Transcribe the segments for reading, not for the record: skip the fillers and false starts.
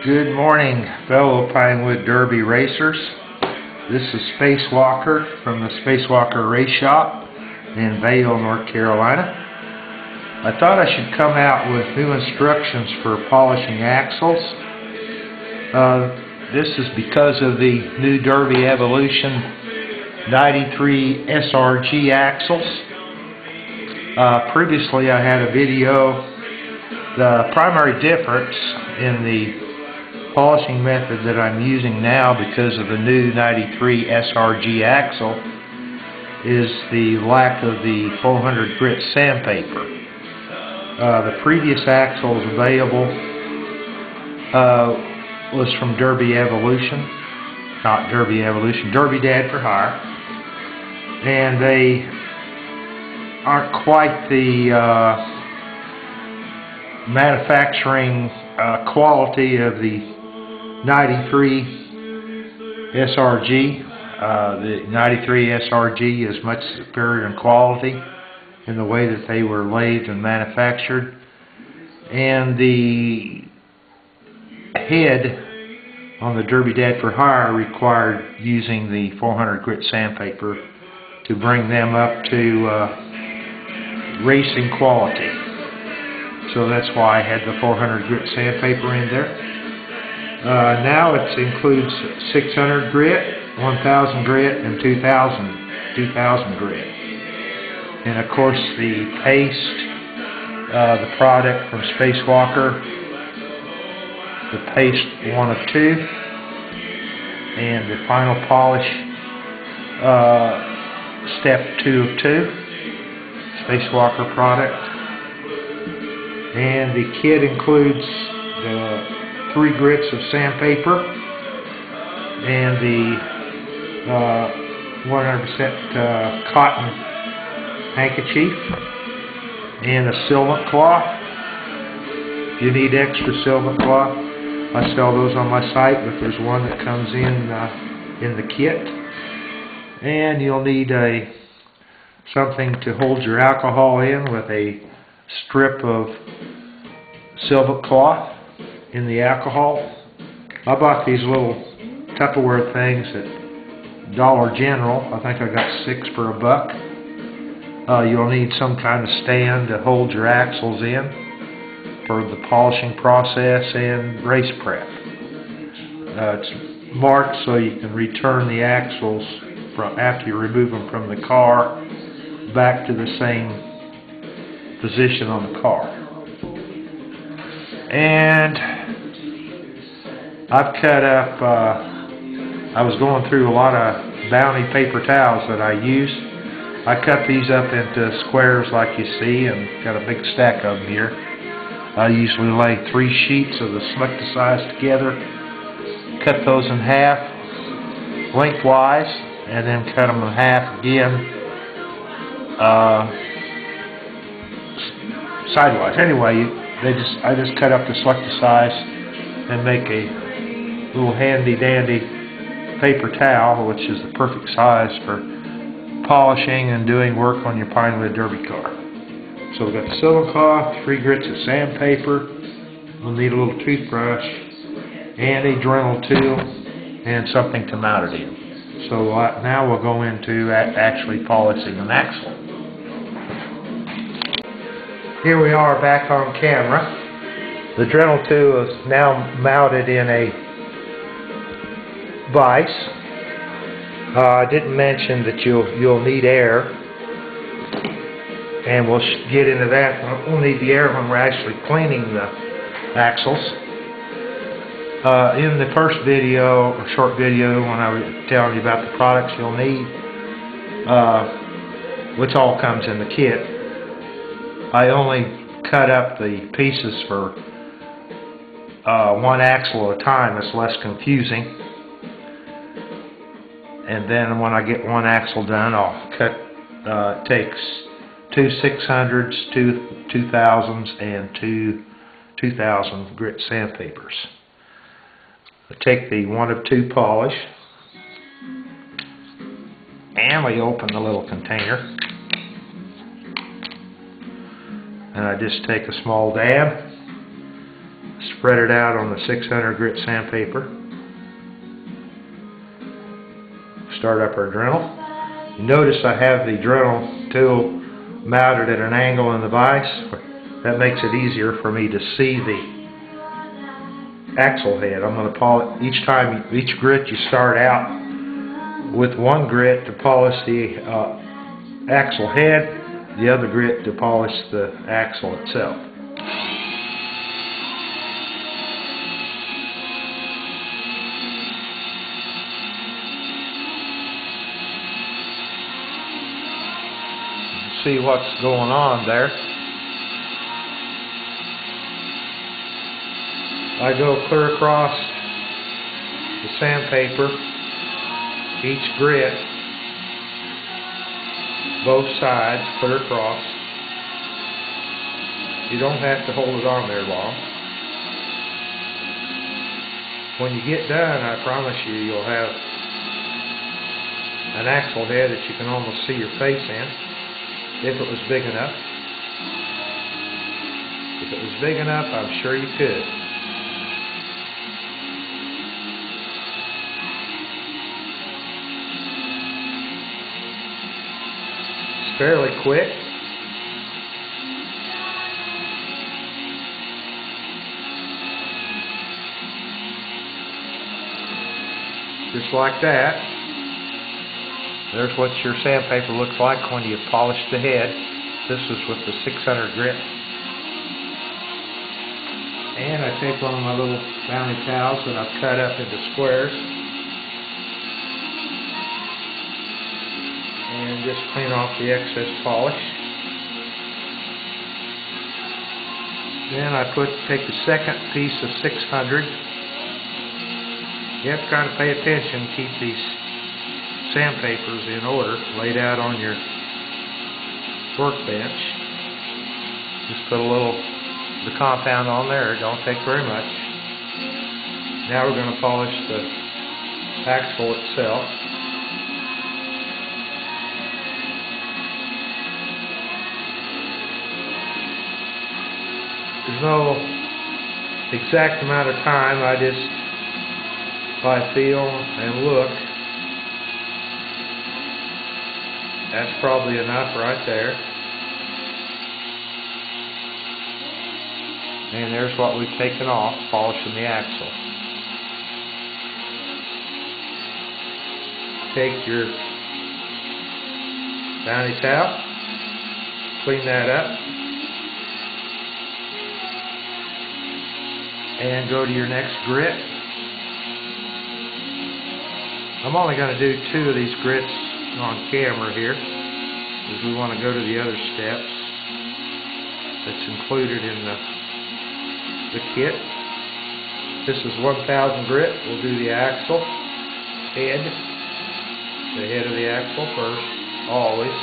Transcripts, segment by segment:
Good morning, fellow Pinewood Derby racers. This is Spacewalker from the Spacewalker Race Shop in Vale, North Carolina. I thought I should come out with new instructions for polishing axles. This is because of the new Derby Evolution 93 SRG axles. Previously I had a video. The primary difference in the polishing method that I'm using now because of the new 93 SRG axle is the lack of the 400 grit sandpaper. The previous axles available was from Derby Evolution, not Derby Evolution, Derby Dad for Hire, and they aren't quite the manufacturing quality of the 93 SRG. The 93 SRG is much superior in quality in the way that they were lathed and manufactured, and the head on the Derby Dad for Hire required using the 400 grit sandpaper to bring them up to racing quality. So that's why I had the 400 grit sandpaper in there. Now it includes 600 grit, 1000 grit, and 2000 grit. And of course the paste, the product from Spacewalker, the paste 1 of 2, and the final polish step 2 of 2, Spacewalker product. And the kit includes the 3 grits of sandpaper and the 100% cotton handkerchief and a sealant cloth. If you need extra sealant cloth, I sell those on my site, but there's one that comes in the kit. And you'll need something to hold your alcohol in with a strip of sealant cloth in the alcohol. I bought these little Tupperware things at Dollar General. I think I got 6 for $1. You'll need some kind of stand to hold your axles in for the polishing process and race prep. It's marked so you can return the axles after you remove them from the car back to the same position on the car. And I've cut up, I was going through a lot of Bounty paper towels that I use. I cut these up into squares like you see and got a big stack of them here. I usually lay 3 sheets of the selecticized together, cut those in half lengthwise, and then cut them in half again sidewise. Anyway, I just cut up the selecticized and make a little handy dandy paper towel, which is the perfect size for polishing and doing work on your Pinewood Derby car. So we've got the sealant cloth, 3 grits of sandpaper, we'll need a little toothbrush and a Dremel tool and something to mount it in. So now we'll go into actually polishing an axle. Here we are back on camera. The Dremel tool is now mounted in a vise. I didn't mention that you'll need air, and we'll get into that. We'll need the air when we're actually cleaning the axles. In the first video, or short video, when I was telling you about the products you'll need, which all comes in the kit, I only cut up the pieces for 1 axle at a time. It's less confusing. And then when I get 1 axle done, I'll cut, it takes 2 600s, 2 2000s, and 2 2000 grit sandpapers. I take the 1 of 2 polish, and we open the little container, and I just take a small dab, Spread it out on the 600 grit sandpaper. Start up our Dremel. You notice I have the Dremel tool mounted at an angle in the vise. That makes it easier for me to see the axle head. I'm going to polish each grit you start out with one grit to polish the axle head, the other grit to polish the axle itself. See what's going on there. I go clear across the sandpaper, each grit, both sides, clear across. You don't have to hold it on there long. When you get done, I promise you, you'll have an axle head that you can almost see your face in, if it was big enough. If it was big enough, I'm sure you could. It's fairly quick. Just like that. There's what your sandpaper looks like when you polish the head. This is with the 600 grit. And I take one of my little bounty towels that I've cut up into squares and just clean off the excess polish. Then I take the second piece of 600. You have to kind of pay attention, keep these sandpapers in order, laid out on your workbench. Just put a little the compound on there. It don't take very much. Now we're going to polish the axle itself. There's no exact amount of time. I just, by feel and look, that's probably enough right there. And there's what we've taken off, polishing the axle. Take your bounty towel, clean that up, and go to your next grit. I'm only going to do 2 of these grits on camera here, because we want to go to the other steps that's included in the kit. This is 1000 grit. We'll do the axle head, the head of the axle first, always.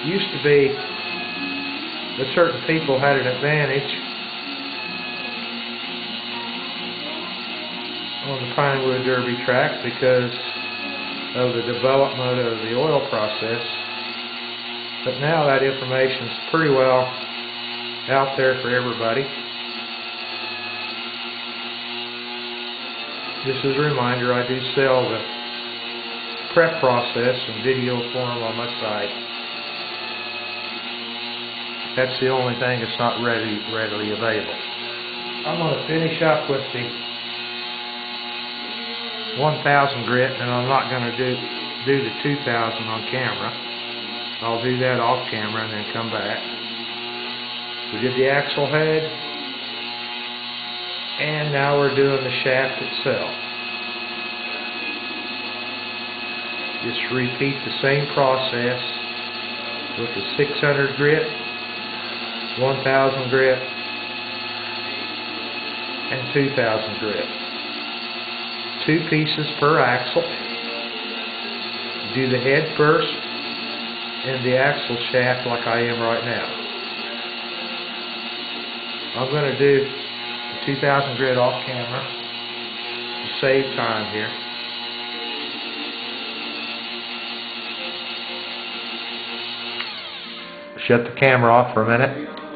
Used to be that certain people had an advantage on the Pinewood Derby track because of the development of the oil process, but now that information is pretty well out there for everybody. Just as a reminder, I do sell the prep process in video form on my site. That's the only thing that's not readily available. I'm going to finish up with the 1000 grit, and I'm not going to do the 2000 on camera. I'll do that off camera and then come back. We did the axle head, and now we're doing the shaft itself. Just repeat the same process with the 600 grit, 1000 grit, and 2000 grit. 2 pieces per axle. Do the head first and the axle shaft like I am right now. I'm going to do the 2000 grit off camera. save time here. Shut the camera off for a minute.